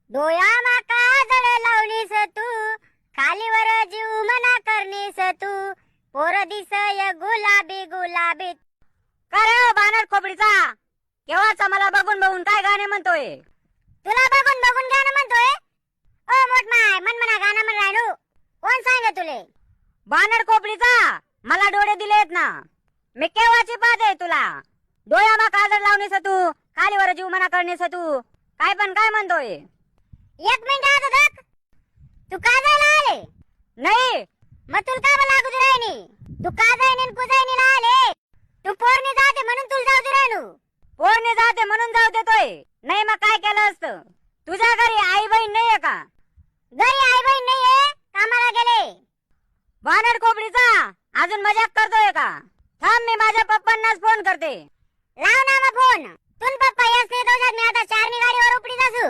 डोळ्यामा काजळ लावलीस तू, खालीवर जीव मना करलीस तू, पोर दिसय गुलाबी गुलाबी. काय बानर खोपडीचा, केव्हाचा मला बघून बघून काय गाणे म्हणतोय? तुला बघून बघून गाणं म्हणतोय? ओ मोठमाय, मन मना गाणं म्हण राहिलो. कोण सांग तुले? बानर खोपडीचा, मला डोळे दिलेत ना, मी केव्हाची पाहते तुला. डोळ्यामा काजळ लावणीस तू, खालीवर जीव मना करणीस तू, काय पण काय म्हणतोय? एक मिनिट आता बघ. तू का जायला आले? नाही मग तुला का लागू दे राहिनी? तू का जाईन कुजाईनी आले? तू पोरणी जाते म्हणून तुला जाऊ दे राहिलो. पोरने जाते म्हणून जाऊ देतोय, नाही मग काय केलं असतं? तुझ्या घरी आई बहीण नाहीये का? घरी आई बहीण नाहीये, कामाला गेले. बानर खोपडीचा, अजून मजाक करतोय का? थांब, मी माझ्या पप्पांनाच फोन करते. लाव ना मग फोन. तुन पप्पा येस नाही तो मी आता चारनी गाडीवर उपडी जासू.